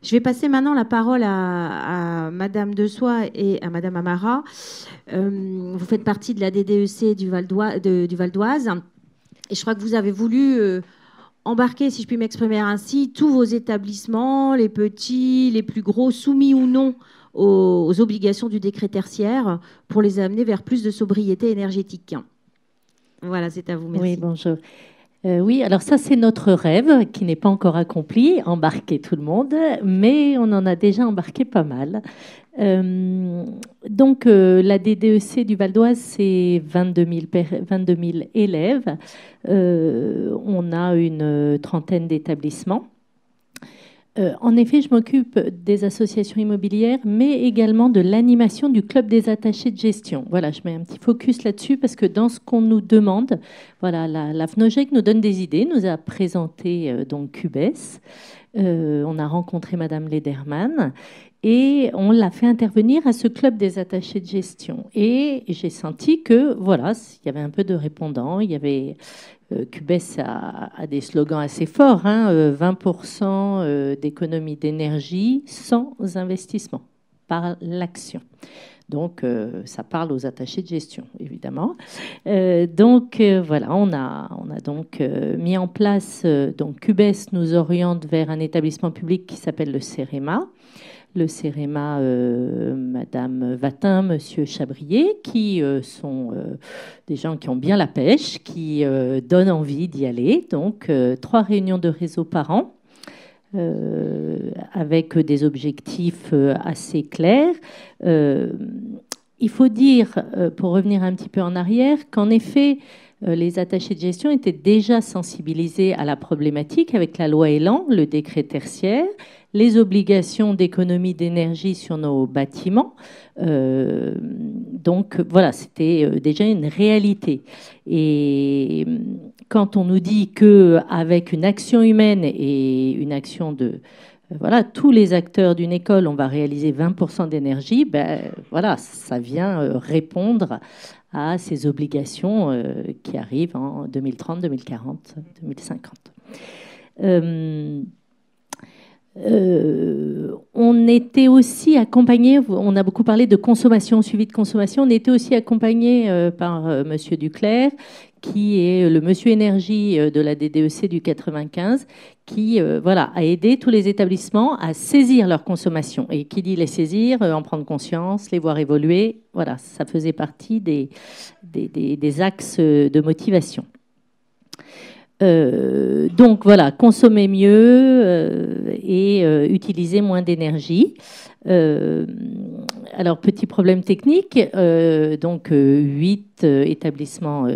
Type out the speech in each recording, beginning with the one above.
Je vais passer maintenant la parole à Madame Desoye et à Madame Amara. Vous faites partie de la DDEC du Val d'Oise. Et je crois que vous avez voulu embarquer, si je puis m'exprimer ainsi, tous vos établissements, les petits, les plus gros, soumis ou non aux obligations du décret tertiaire, pour les amener vers plus de sobriété énergétique. Voilà, c'est à vous. Merci. Oui, bonjour. Oui, alors ça, c'est notre rêve qui n'est pas encore accompli, embarquer tout le monde, mais on en a déjà embarqué pas mal. Donc, la DDEC du Val d'Oise, c'est 22 000 élèves. On a une trentaine d'établissements. En effet, je m'occupe des associations immobilières, mais également de l'animation du club des attachés de gestion. Voilà, je mets un petit focus là-dessus parce que dans ce qu'on nous demande, voilà, la FNOGEC nous donne des idées, nous a présenté donc Cubes. On a rencontré Madame Lederman et on l'a fait intervenir à ce club des attachés de gestion. Et j'ai senti que, voilà, il y avait un peu de répondants, il y avait... Cubes a des slogans assez forts, hein, 20% d'économie d'énergie sans investissement, par l'action. Donc, ça parle aux attachés de gestion, évidemment. Donc, voilà, on a donc mis en place, donc Cubes nous oriente vers un établissement public qui s'appelle le CEREMA. Le CEREMA, Madame Vatin, Monsieur Chabrier, qui sont des gens qui ont bien la pêche, qui donnent envie d'y aller. Donc, 3 réunions de réseau par an, avec des objectifs assez clairs. Il faut dire, pour revenir un petit peu en arrière, qu'en effet, les attachés de gestion étaient déjà sensibilisés à la problématique avec la loi Elan, le décret tertiaire, les obligations d'économie d'énergie sur nos bâtiments. Donc voilà, c'était déjà une réalité. Et quand on nous dit qu'avec une action humaine et une action de... Voilà, tous les acteurs d'une école, on va réaliser 20% d'énergie, ben, voilà, ça vient répondre à ces obligations qui arrivent en 2030, 2040, 2050. On était aussi accompagné, on a beaucoup parlé de consommation, suivi de consommation, on était aussi accompagné par Monsieur Duclerc, qui est le monsieur énergie de la DDEC du 95, qui voilà, a aidé tous les établissements à saisir leur consommation. Et qui dit les saisir, en prendre conscience, les voir évoluer, voilà, ça faisait partie des axes de motivation. Donc voilà, consommer mieux et utiliser moins d'énergie. Alors, petit problème technique, donc 8 établissements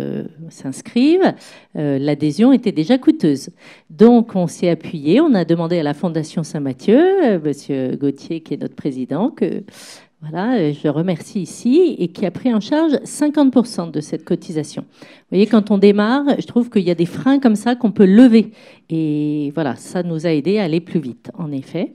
s'inscrivent. L'adhésion était déjà coûteuse. Donc, on s'est appuyé, on a demandé à la Fondation Saint-Mathieu, Monsieur Gauthier, qui est notre président, que voilà, je remercie ici, et qui a pris en charge 50% de cette cotisation. Vous voyez, quand on démarre, je trouve qu'il y a des freins comme ça qu'on peut lever. Et voilà, ça nous a aidé à aller plus vite, en effet.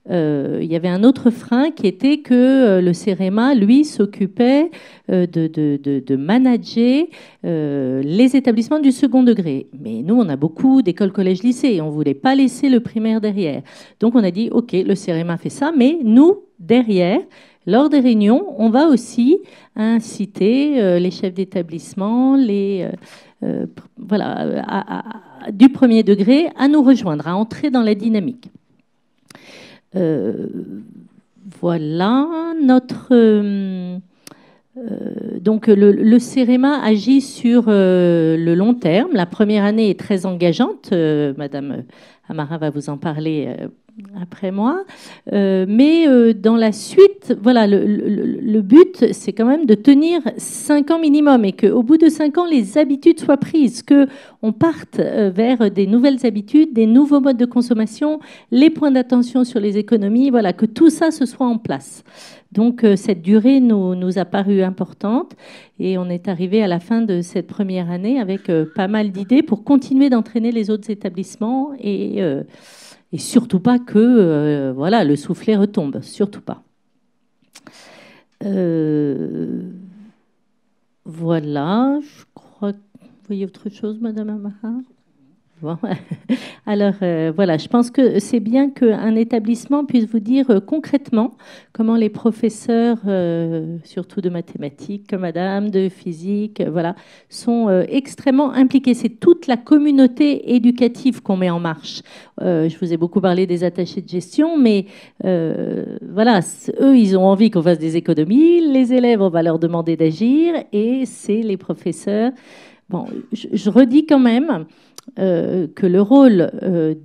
Il y avait un autre frein qui était que le CEREMA, lui, s'occupait de manager les établissements du second degré. Mais nous, on a beaucoup d'écoles, collèges, lycées, et on ne voulait pas laisser le primaire derrière. Donc, on a dit, OK, le CEREMA fait ça, mais nous, derrière, lors des réunions, on va aussi inciter les chefs d'établissement, voilà, du premier degré, à nous rejoindre, à entrer dans la dynamique. Voilà, donc le CEREMA agit sur le long terme. La première année est très engageante. Madame Amara va vous en parler après moi. Mais dans la suite, voilà, le but, c'est quand même de tenir 5 ans minimum et qu'au bout de 5 ans, les habitudes soient prises, qu'on parte vers des nouvelles habitudes, des nouveaux modes de consommation, les points d'attention sur les économies, voilà, que tout ça se soit en place. Donc, cette durée nous a paru importante et on est arrivé à la fin de cette première année avec pas mal d'idées pour continuer d'entraîner les autres établissements et surtout pas que voilà, le soufflet retombe, surtout pas. Voilà, je crois que vous voyez autre chose, Madame Amara? Bon. Alors voilà, je pense que c'est bien qu'un établissement puisse vous dire concrètement comment les professeurs, surtout de mathématiques, comme Madame, de physique, voilà, sont extrêmement impliqués. C'est toute la communauté éducative qu'on met en marche. Je vous ai beaucoup parlé des attachés de gestion, mais voilà, eux, ils ont envie qu'on fasse des économies. Les élèves, on va leur demander d'agir, et c'est les professeurs. Bon, je redis quand même que le rôle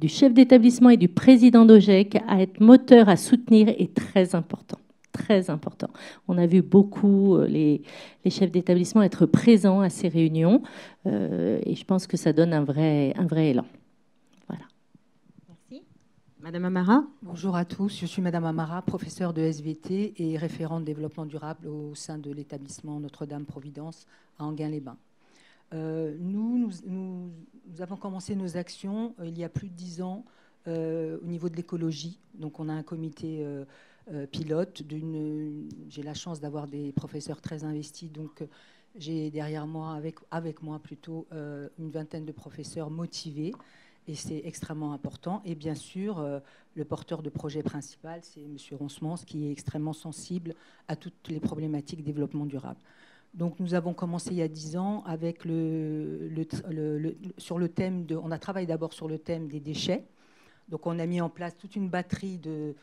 du chef d'établissement et du président d'OGEC à être moteur, à soutenir, est très important. Très important. On a vu beaucoup les chefs d'établissement être présents à ces réunions et je pense que ça donne un vrai élan. Voilà. Merci. Madame Amara. Bonjour à tous, je suis Madame Amara, professeure de SVT et référente développement durable au sein de l'établissement Notre-Dame-Providence à Enghien-les-Bains. Nous avons commencé nos actions il y a plus de 10 ans au niveau de l'écologie. Donc on a un comité pilote. J'ai la chance d'avoir des professeurs très investis. Donc j'ai derrière moi, avec moi plutôt, une vingtaine de professeurs motivés. Et c'est extrêmement important. Et bien sûr, le porteur de projet principal, c'est M. Ronsemans, qui est extrêmement sensible à toutes les problématiques de développement durable. Donc nous avons commencé il y a 10 ans avec sur le thème on a travaillé d'abord sur le thème des déchets. Donc on a mis en place toute une batterie de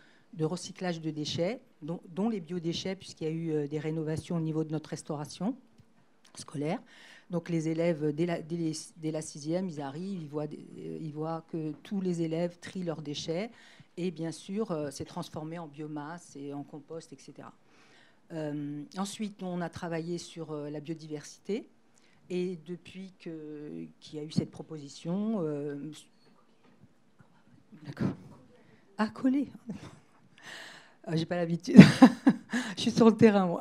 recyclage de déchets, dont les biodéchets, puisqu'il y a eu des rénovations au niveau de notre restauration scolaire. Donc les élèves, dès la 6e, ils arrivent, ils voient que tous les élèves trient leurs déchets. Et bien sûr, c'est transformé en biomasse et en compost, etc. Ensuite, on a travaillé sur la biodiversité. Et depuis qu'il y a eu cette proposition... D'accord. Ah, coller. J'ai pas l'habitude. Je suis sur le terrain, moi.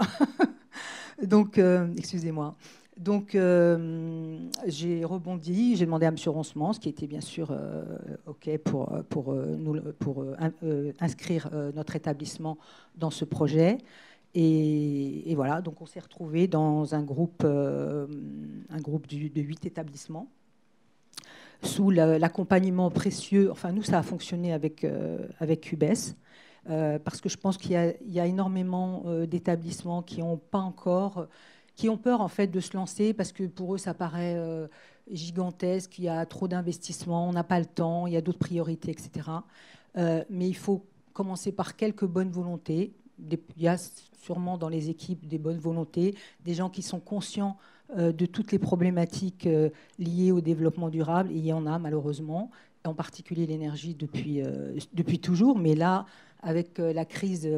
Donc, excusez-moi. Donc, j'ai rebondi, j'ai demandé à M. Ronsemans, qui était bien sûr OK pour inscrire notre établissement dans ce projet. Et voilà, donc on s'est retrouvés dans un groupe de 8 établissements, sous l'accompagnement précieux. Enfin, nous, ça a fonctionné avec UBES, parce que je pense qu'il y a énormément d'établissements qui ont peur en fait de se lancer, parce que pour eux, ça paraît gigantesque, il y a trop d'investissements, on n'a pas le temps, il y a d'autres priorités, etc. Mais il faut commencer par quelques bonnes volontés. Il y a sûrement dans les équipes des bonnes volontés, des gens qui sont conscients de toutes les problématiques liées au développement durable. Et il y en a malheureusement, en particulier l'énergie depuis toujours. Mais là, avec la crise,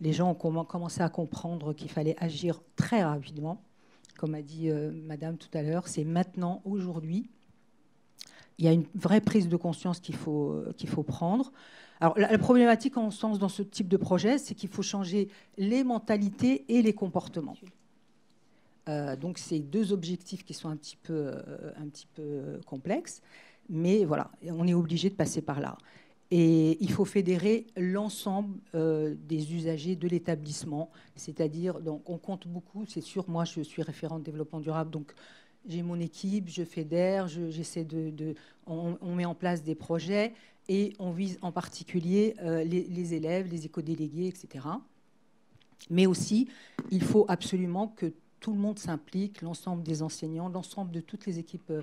les gens ont commencé à comprendre qu'il fallait agir très rapidement. Comme a dit Madame tout à l'heure, c'est maintenant, aujourd'hui. Il y a une vraie prise de conscience qu'il faut prendre. Alors, la problématique, en sens, dans ce type de projet, c'est qu'il faut changer les mentalités et les comportements. Donc, c'est deux objectifs qui sont un petit peu complexes. Mais voilà, on est obligé de passer par là. Et il faut fédérer l'ensemble des usagers de l'établissement. C'est-à-dire, donc, on compte beaucoup. C'est sûr, moi, je suis référente développement durable, donc j'ai mon équipe, je fédère, j'essaie on met en place des projets et on vise en particulier les élèves, les éco-délégués, etc. Mais aussi, il faut absolument que tout le monde s'implique, l'ensemble des enseignants, l'ensemble de toutes les équipes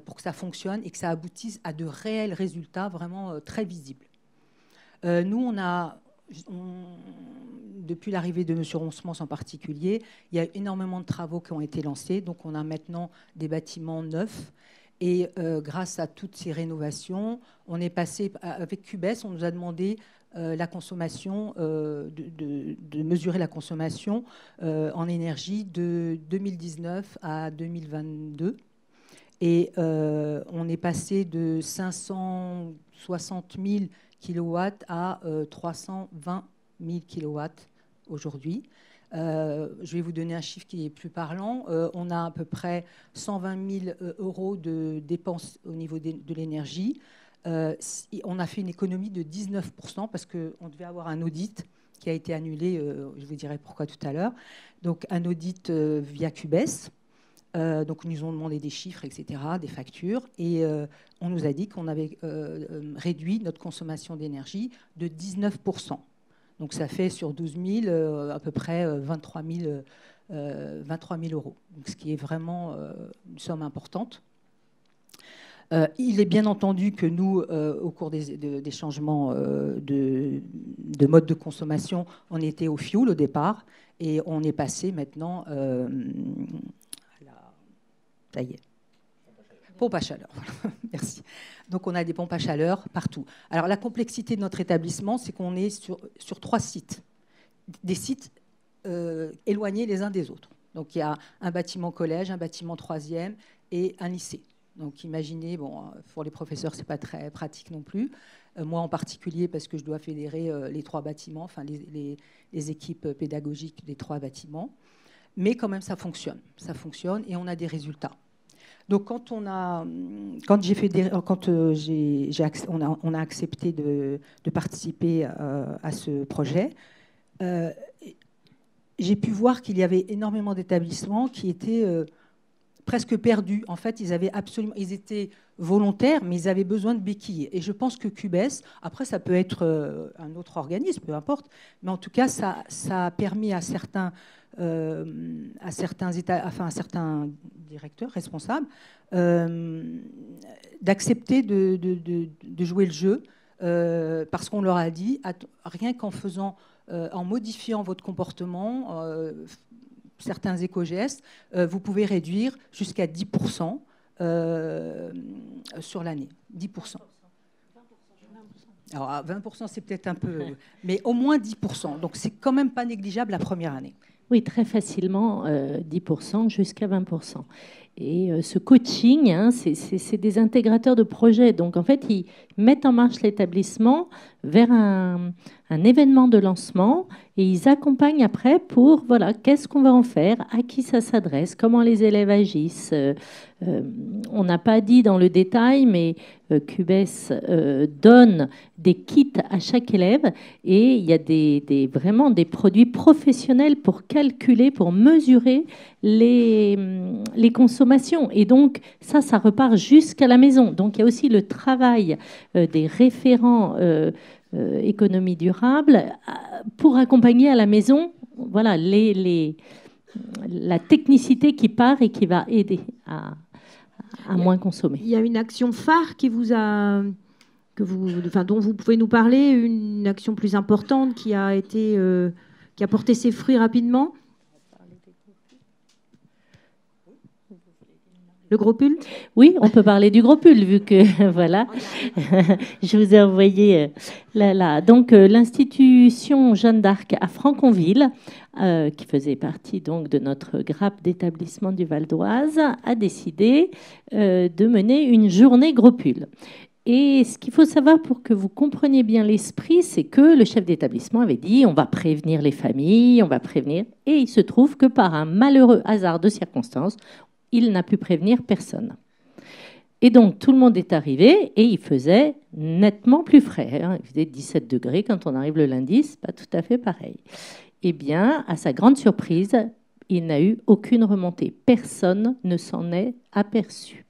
pour que ça fonctionne et que ça aboutisse à de réels résultats vraiment très visibles. Nous, depuis l'arrivée de M. Ronsemans en particulier, il y a énormément de travaux qui ont été lancés. Donc, on a maintenant des bâtiments neufs. Et grâce à toutes ces rénovations, on est passé, avec UBES, on nous a demandé la consommation, de mesurer la consommation en énergie de 2019 à 2022. Et on est passé de 560 000 kilowatts à 320 000 kilowatts aujourd'hui. Je vais vous donner un chiffre qui est plus parlant. On a à peu près 120 000 euros de dépenses au niveau de l'énergie. On a fait une économie de 19% parce qu'on devait avoir un audit qui a été annulé. Je vous dirai pourquoi tout à l'heure. Donc, un audit via Cubes. Donc, ils nous ont demandé des chiffres, etc., des factures. Et on nous a dit qu'on avait réduit notre consommation d'énergie de 19%. Donc, ça fait sur 12 000 à peu près 23 000 euros. Donc, ce qui est vraiment une somme importante. Il est bien entendu que nous, au cours des changements de mode de consommation, on était au fioul au départ et on est passé maintenant ça y est. Pompe à chaleur. Merci. Donc, on a des pompes à chaleur partout. Alors, la complexité de notre établissement, c'est qu'on est sur 3 sites. Des sites éloignés les uns des autres. Donc, il y a un bâtiment collège, un bâtiment 3e et un lycée. Donc, imaginez, bon, pour les professeurs, ce n'est pas très pratique non plus. Moi, en particulier, parce que je dois fédérer les 3 bâtiments, enfin, les équipes pédagogiques des 3 bâtiments. Mais quand même, ça fonctionne. Ça fonctionne et on a des résultats. Donc, quand on a accepté de participer à ce projet, j'ai pu voir qu'il y avait énormément d'établissements qui étaient presque perdus. En fait, ils étaient volontaires, mais ils avaient besoin de béquilles. Et je pense que Cubes, après, ça peut être un autre organisme, peu importe, mais en tout cas, ça a permis à certains directeurs responsables d'accepter de jouer le jeu parce qu'on leur a dit, rien qu'en en modifiant votre comportement, certains éco-gestes, vous pouvez réduire jusqu'à 10% sur l'année. 10%. Alors, 20%, c'est peut-être un peu... Mais au moins 10%. Donc, c'est quand même pas négligeable la première année. Oui, très facilement, 10% jusqu'à 20%. Et ce coaching, hein, c'est des intégrateurs de projets. Donc, en fait, ils mettent en marche l'établissement vers un événement de lancement et ils accompagnent après pour, voilà, qu'est-ce qu'on va en faire, à qui ça s'adresse, comment les élèves agissent. On n'a pas dit dans le détail, mais Cubes donne des kits à chaque élève et il y a vraiment des produits professionnels pour calculer, pour mesurer les consommations. Et donc, ça repart jusqu'à la maison. Donc, il y a aussi le travail des référents économie durable pour accompagner à la maison, voilà, la technicité qui part et qui va aider à moins consommer. Il y a une action phare dont vous pouvez nous parler, une action plus importante qui a porté ses fruits rapidement. Le gros pull ? Oui, on peut parler du gros pull, vu que, voilà, je vous ai envoyé là. Donc, l'institution Jeanne d'Arc à Franconville, qui faisait partie donc de notre grappe d'établissement du Val d'Oise, a décidé de mener une journée gros pull. Et ce qu'il faut savoir pour que vous compreniez bien l'esprit, c'est que le chef d'établissement avait dit on va prévenir les familles, on va prévenir. Et il se trouve que par un malheureux hasard de circonstances, il n'a pu prévenir personne. Et donc, tout le monde est arrivé et il faisait nettement plus frais. Hein. Il faisait 17 degrés quand on arrive le lundi, c'est pas tout à fait pareil. Eh bien, à sa grande surprise, il n'a eu aucune remontée. Personne ne s'en est aperçu.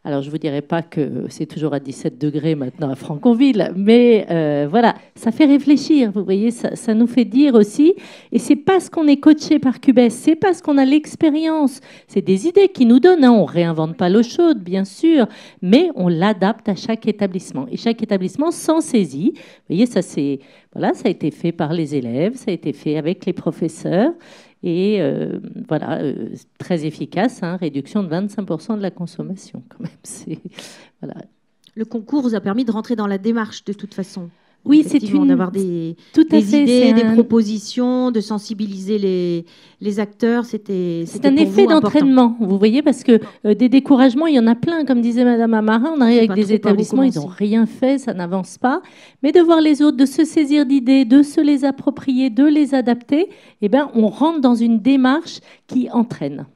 Alors, je ne vous dirai pas que c'est toujours à 17 degrés maintenant à Franconville, mais voilà, ça fait réfléchir, vous voyez, ça nous fait dire aussi, et c'est parce qu'on est coaché par Cubes, c'est parce qu'on a l'expérience, c'est des idées qui nous donnent, hein. On ne réinvente pas l'eau chaude, bien sûr, mais on l'adapte à chaque établissement, et chaque établissement s'en saisit. Vous voyez, ça a été fait par les élèves, ça a été fait avec les professeurs, et voilà, très efficace, hein, réduction de 25% de la consommation quand même. Voilà. Le concours vous a permis de rentrer dans la démarche de toute façon. Oui, c'est d'avoir des idées, des propositions, de sensibiliser les acteurs. C'est un effet d'entraînement, vous voyez, parce que des découragements, il y en a plein. Comme disait Madame Amara, on arrive avec des établissements, ils n'ont rien fait, ça n'avance pas. Mais de voir les autres, de se saisir d'idées, de se les approprier, de les adapter, eh ben, on rentre dans une démarche qui entraîne.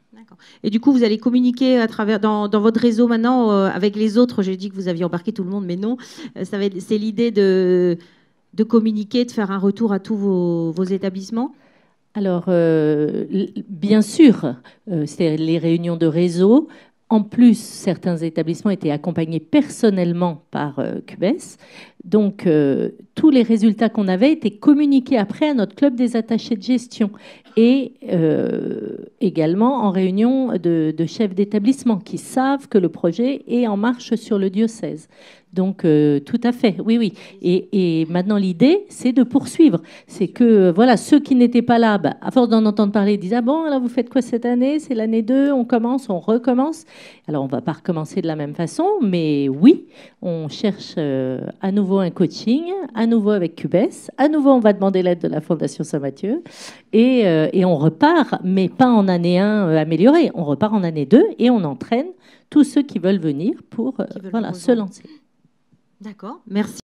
Et du coup, vous allez communiquer à travers dans votre réseau maintenant avec les autres. J'ai dit que vous aviez embarqué tout le monde, mais non. C'est l'idée de communiquer, de faire un retour à tous vos établissements? Alors, bien sûr, c'est les réunions de réseau. En plus, certains établissements étaient accompagnés personnellement par QBES. Donc, tous les résultats qu'on avait étaient communiqués après à notre club des attachés de gestion et également en réunion de chefs d'établissement qui savent que le projet est en marche sur le diocèse. Donc, tout à fait, oui, oui. Et maintenant, l'idée, c'est de poursuivre. C'est que, voilà, ceux qui n'étaient pas là, bah, à force d'en entendre parler, ils disent « Ah bon, alors vous faites quoi cette année? C'est l'année 2, on commence, on recommence. » Alors, on ne va pas recommencer de la même façon, mais oui, on cherche à nouveau un coaching, à nouveau avec QBES, à nouveau, on va demander l'aide de la Fondation Saint-Mathieu, et on repart, mais pas en année 1 améliorée, on repart en année 2 et on entraîne tous ceux qui veulent venir pour voilà, se lancer. D'accord, merci.